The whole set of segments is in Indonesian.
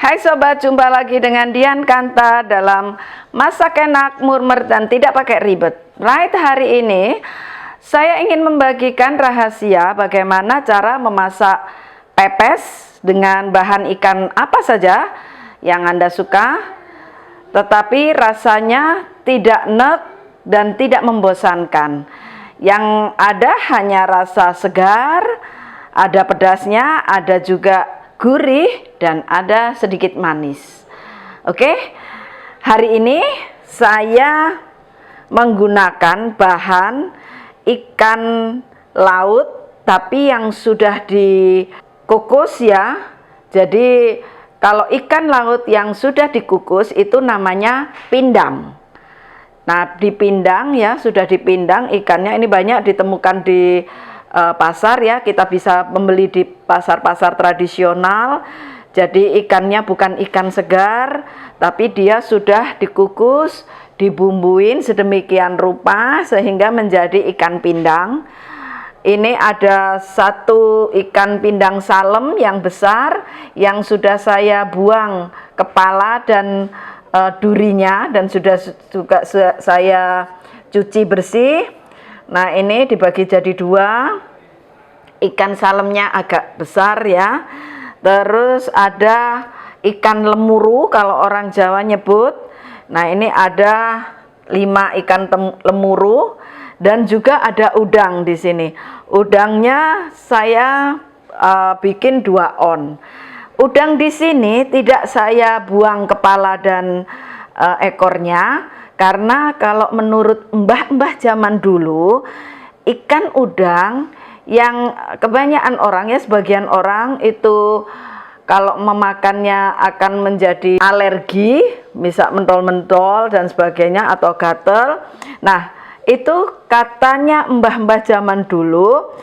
Hai sobat, jumpa lagi dengan Dian Kanta dalam Masak Enak, Murmer dan Tidak Pakai Ribet. Right, hari ini saya ingin membagikan rahasia bagaimana cara memasak pepes dengan bahan ikan apa saja yang Anda suka, tetapi rasanya tidak enek dan tidak membosankan. Yang ada hanya rasa segar, ada pedasnya, ada juga gurih, dan ada sedikit manis. Oke, hari ini saya menggunakan bahan ikan laut, tapi yang sudah dikukus ya. Jadi kalau ikan laut yang sudah dikukus itu namanya pindang. Nah, dipindang ya, sudah dipindang ikannya. Ini banyak ditemukan di pasar ya, kita bisa membeli di pasar-pasar tradisional. Jadi ikannya bukan ikan segar, tapi dia sudah dikukus, dibumbuin sedemikian rupa sehingga menjadi ikan pindang. Ini ada satu ikan pindang salem yang besar yang sudah saya buang kepala dan durinya, dan sudah juga saya cuci bersih. Nah, ini dibagi jadi dua. Ikan salemnya agak besar ya. Terus ada ikan lemuru kalau orang Jawa nyebut. Nah, ini ada 5 ikan lemuru, dan juga ada udang di sini. Udangnya saya bikin 2 on. Udang di sini tidak saya buang kepala dan ekornya, karena kalau menurut mbah-mbah zaman dulu, ikan udang yang kebanyakan orang ya, sebagian orang itu kalau memakannya akan menjadi alergi, bisa mentol-mentol dan sebagainya, atau gatel. Nah, itu katanya mbah-mbah zaman dulu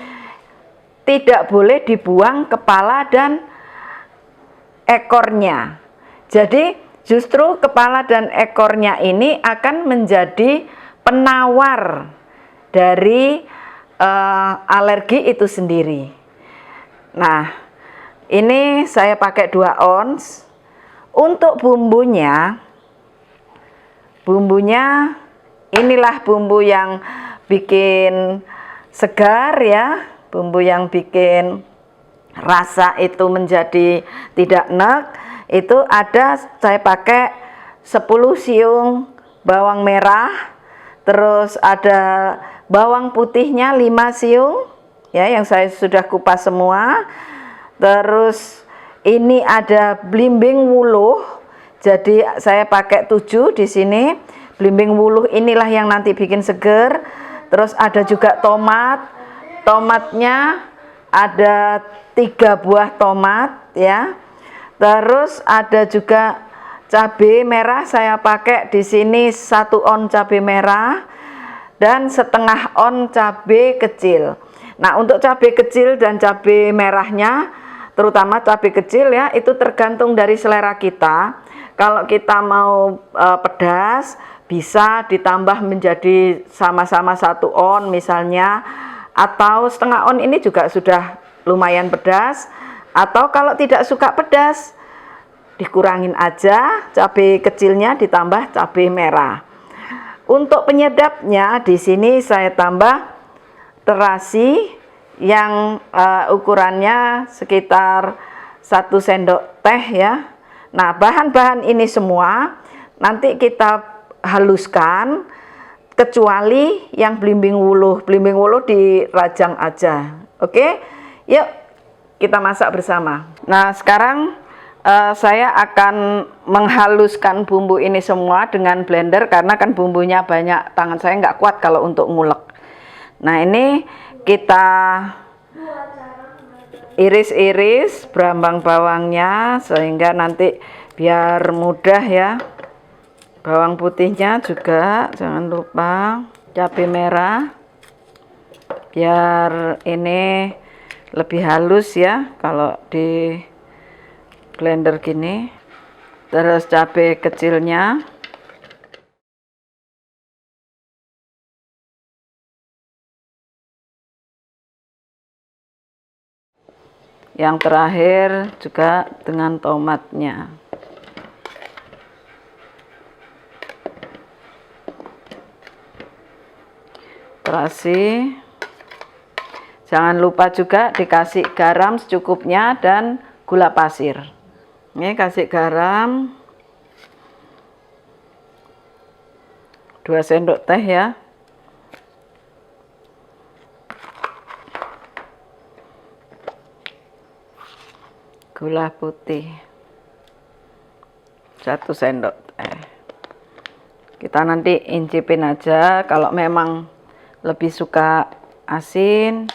tidak boleh dibuang kepala dan ekornya. Jadi justru kepala dan ekornya ini akan menjadi penawar dari alergi itu sendiri. Nah, ini saya pakai 2 ons. Untuk bumbunya inilah bumbu yang bikin segar ya, bumbu yang bikin rasa itu menjadi tidak enek. Itu ada, saya pakai 10 siung bawang merah, terus ada bawang putihnya 5 siung ya, yang saya sudah kupas semua. Terus ini ada blimbing wuluh, jadi saya pakai 7 di sini. Blimbing wuluh inilah yang nanti bikin seger. Terus ada juga tomatnya ada 3 buah tomat ya. Terus ada juga cabai merah, saya pakai di sini 1 on cabai merah dan setengah on cabai kecil. Nah, untuk cabai kecil dan cabai merahnya, terutama cabai kecil ya, itu tergantung dari selera kita. Kalau kita mau pedas, bisa ditambah menjadi sama-sama 1 on misalnya, atau setengah on, ini juga sudah lumayan pedas. Atau kalau tidak suka pedas, dikurangin aja cabai kecilnya, ditambah cabai merah. Untuk penyedapnya di sini saya tambah terasi yang ukurannya sekitar 1 sendok teh ya. Nah, bahan-bahan ini semua nanti kita haluskan, kecuali yang blimbing wuluh. Blimbing wuluh dirajang aja. Oke, yuk kita masak bersama. Nah, sekarang saya akan menghaluskan bumbu ini semua dengan blender, karena kan bumbunya banyak, tangan saya nggak kuat kalau untuk ngulek. Nah, ini kita iris-iris berambang bawangnya sehingga nanti biar mudah ya. Bawang putihnya juga jangan lupa, cabai merah biar ini lebih halus ya kalau di blender gini. Terus cabai kecilnya, yang terakhir juga dengan tomatnya. terasi. Jangan lupa juga dikasih garam secukupnya dan gula pasir. Ini kasih garam 2 sendok teh ya. Gula putih 1 sendok teh. Kita nanti incipin aja, kalau memang lebih suka asin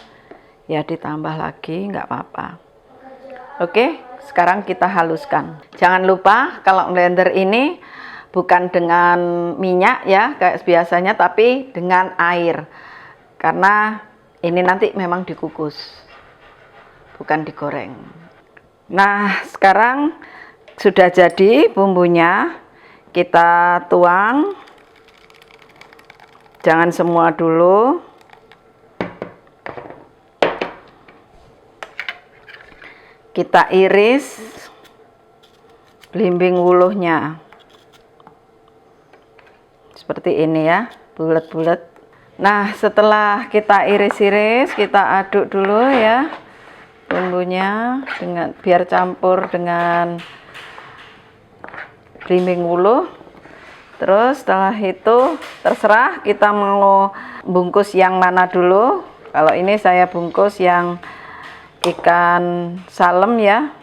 ya ditambah lagi, nggak apa-apa. Oke, sekarang kita haluskan. Jangan lupa kalau blender ini bukan dengan minyak ya kayak biasanya, tapi dengan air, karena ini nanti memang dikukus, bukan digoreng. Nah, sekarang sudah jadi bumbunya, kita tuang. Jangan semua dulu. Kita iris belimbing wuluhnya seperti ini ya, bulat-bulat. Nah, setelah kita iris-iris, kita aduk dulu ya bumbunya dengan biar campur dengan belimbing wuluh. Terus setelah itu terserah kita mau bungkus yang mana dulu. Kalau ini saya bungkus yang ikan salem ya,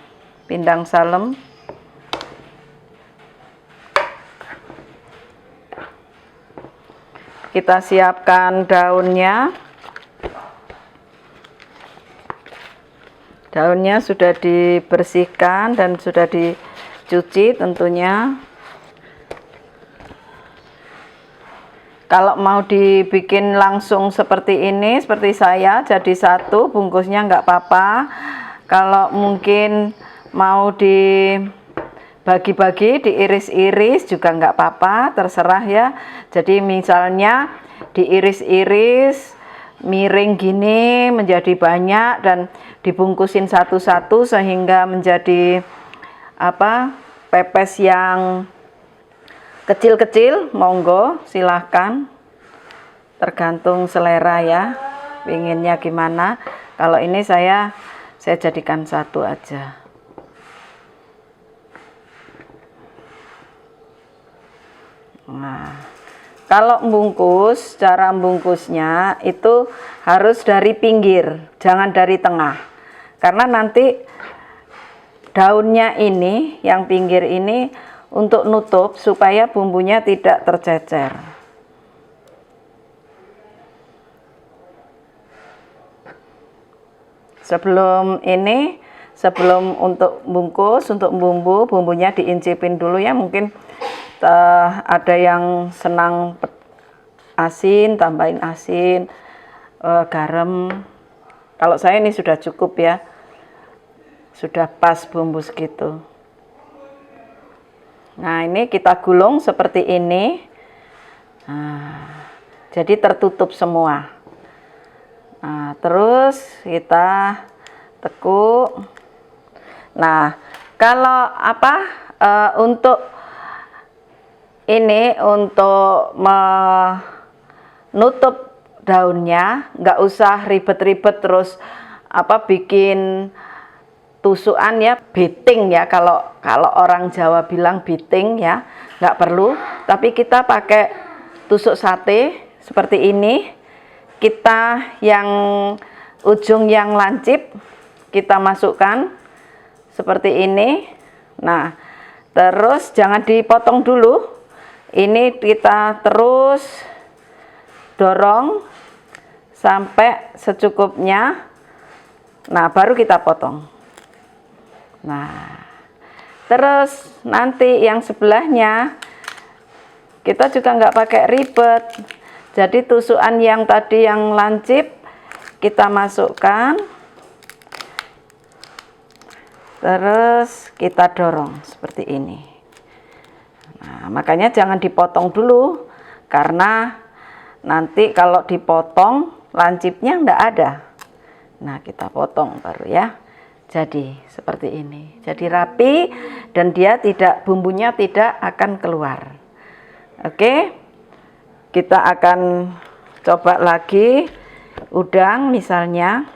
pindang salem. Kita siapkan daunnya. Daunnya sudah dibersihkan dan sudah dicuci tentunya. Kalau mau dibikin langsung seperti ini, seperti saya, jadi satu bungkusnya nggak apa-apa. Kalau mungkin mau dibagi-bagi, diiris-iris juga nggak apa-apa, terserah ya. Jadi misalnya diiris-iris, miring gini menjadi banyak dan dibungkusin satu-satu sehingga menjadi pepes yang kecil-kecil, monggo silahkan, tergantung selera ya, inginnya gimana. Kalau ini saya jadikan satu aja. Nah, kalau bungkus, cara bungkusnya itu harus dari pinggir, jangan dari tengah, karena nanti daunnya ini, yang pinggir ini, untuk nutup supaya bumbunya tidak tercecer. Sebelum untuk bungkus, untuk bumbunya diincipin dulu ya. Mungkin ada yang senang asin, tambahin asin, garam. Kalau saya ini sudah cukup ya, sudah pas bumbu segitu. Nah, ini kita gulung seperti ini. Nah, jadi tertutup semua. Nah, terus kita tekuk. Nah, kalau untuk ini, untuk menutup daunnya, nggak usah ribet-ribet terus bikin tusukan ya, beating ya, kalau orang Jawa bilang beating ya, nggak perlu. Tapi kita pakai tusuk sate seperti ini. Kita yang ujung yang lancip kita masukkan seperti ini. Nah, terus jangan dipotong dulu. Ini kita terus dorong sampai secukupnya. Nah, baru kita potong. Nah, terus nanti yang sebelahnya kita juga nggak pakai ribet. Jadi tusukan yang tadi yang lancip kita masukkan, terus kita dorong seperti ini. Nah, makanya jangan dipotong dulu, karena nanti kalau dipotong lancipnya nggak ada. Nah, kita potong baru ya. Jadi seperti ini, jadi rapi dan dia bumbunya tidak akan keluar. Oke, kita akan coba lagi udang misalnya.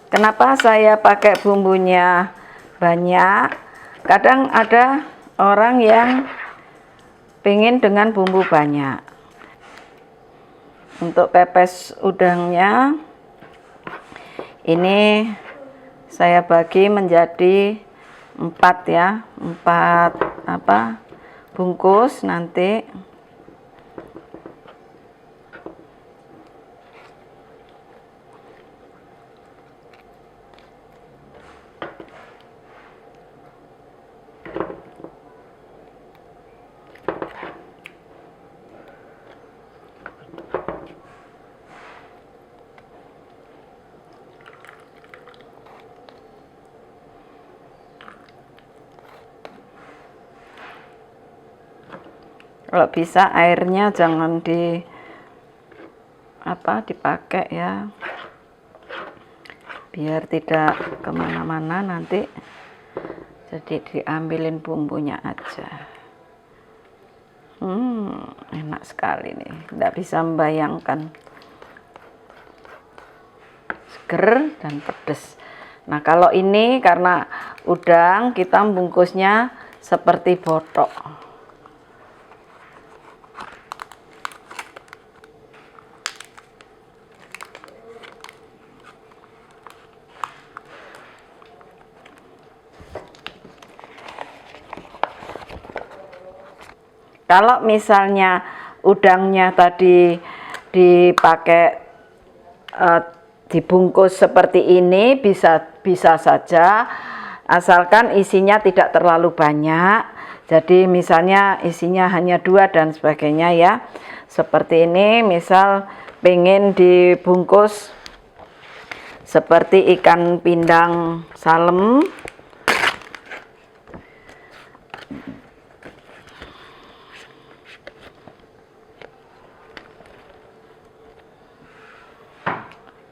Kenapa saya pakai bumbunya banyak? Kadang ada orang yang pengen dengan bumbu banyak. Untuk pepes udangnya ini saya bagi menjadi 4 ya, 4 bungkus nanti. Kalau bisa airnya jangan dipakai ya, biar tidak kemana-mana nanti, jadi diambilin bumbunya aja. Enak sekali nih, tidak bisa membayangkan, seger dan pedes. Nah kalau ini karena udang, kita membungkusnya seperti botok. Kalau misalnya udangnya tadi dipakai dibungkus seperti ini, bisa saja, asalkan isinya tidak terlalu banyak. Jadi misalnya isinya hanya 2 dan sebagainya ya. Seperti ini, misal pengen dibungkus seperti ikan pindang salem.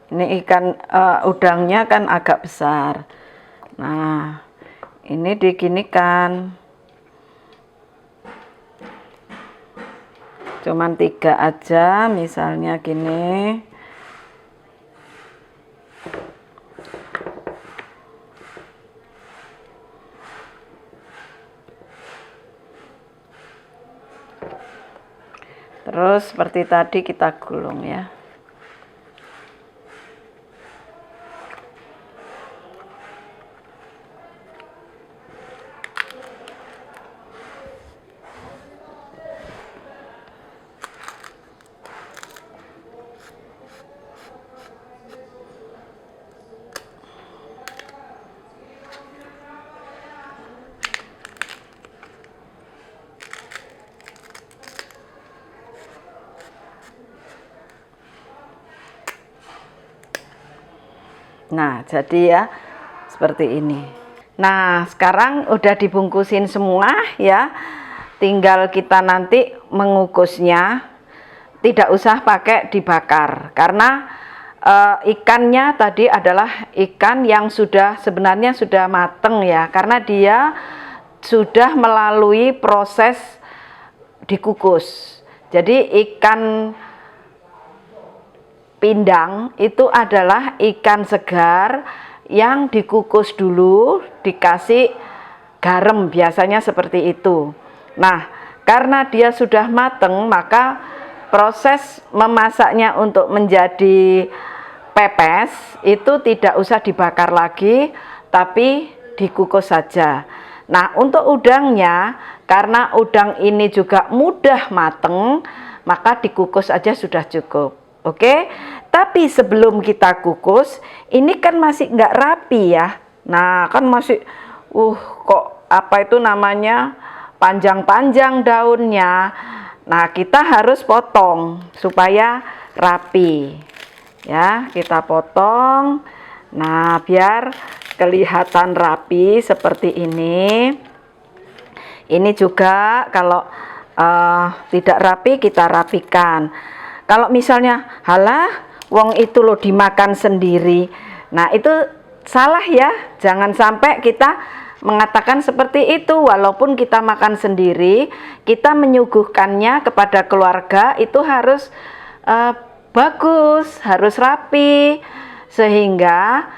Ini ikan udangnya kan agak besar. Nah, ini diginikan. Cuman 3 aja, misalnya gini. Terus seperti tadi kita gulung ya. Nah, jadi ya seperti ini. Nah, sekarang udah dibungkusin semua ya. Tinggal kita nanti mengukusnya. Tidak usah pakai dibakar karena ikannya tadi adalah ikan yang sebenarnya sudah mateng ya, karena dia sudah melalui proses dikukus. Jadi ikan pindang itu adalah ikan segar yang dikukus dulu, dikasih garam, biasanya seperti itu. Nah, karena dia sudah mateng, maka proses memasaknya untuk menjadi pepes itu tidak usah dibakar lagi, tapi dikukus saja. Nah, untuk udangnya, karena udang ini juga mudah mateng, maka dikukus aja sudah cukup. Oke, tapi sebelum kita kukus, ini kan masih nggak rapi ya. Nah, kan masih, kok apa itu namanya, panjang-panjang daunnya. Nah, kita harus potong supaya rapi. Ya, kita potong. Nah, biar kelihatan rapi seperti ini. Ini juga kalau tidak rapi, kita rapikan. Kalau misalnya, halah wong itu loh dimakan sendiri. Nah itu salah ya, jangan sampai kita mengatakan seperti itu. Walaupun kita makan sendiri, kita menyuguhkannya kepada keluarga itu harus bagus, harus rapi, sehingga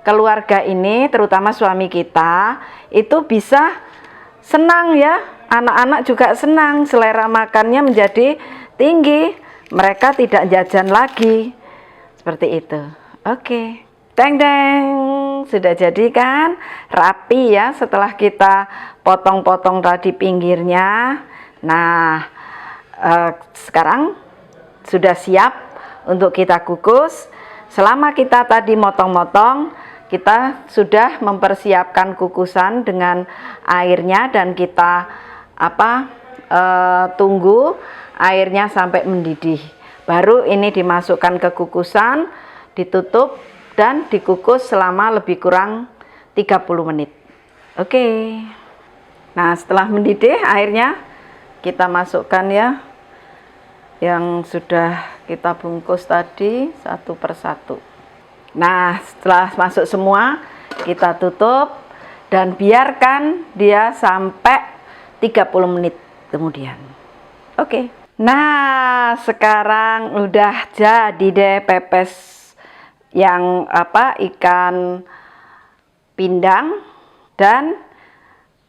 keluarga ini, terutama suami kita, itu bisa senang ya. Anak-anak juga senang, selera makannya menjadi tinggi, mereka tidak jajan lagi. Seperti itu. Oke. Deng deng, sudah jadi kan? Rapi ya setelah kita potong-potong tadi pinggirnya. Nah, sekarang sudah siap untuk kita kukus. Selama kita tadi motong-motong, kita sudah mempersiapkan kukusan dengan airnya, dan kita tunggu airnya sampai mendidih. Baru ini dimasukkan ke kukusan, ditutup dan dikukus selama lebih kurang 30 menit. Oke. Nah, setelah mendidih airnya, kita masukkan ya yang sudah kita bungkus tadi satu persatu. Nah, setelah masuk semua, kita tutup dan biarkan dia sampai 30 menit kemudian. Oke. Nah, sekarang udah jadi deh pepes yang ikan pindang dan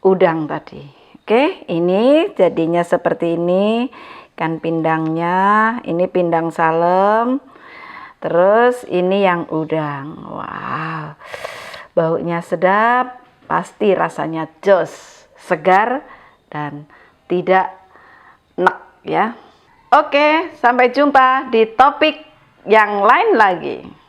udang tadi. Oke, ini jadinya seperti ini. Ikan pindangnya, ini pindang salem. Terus ini yang udang. Wow, baunya sedap, pasti rasanya jos, segar dan tidak enak ya. Oke, sampai jumpa di topik yang lain lagi.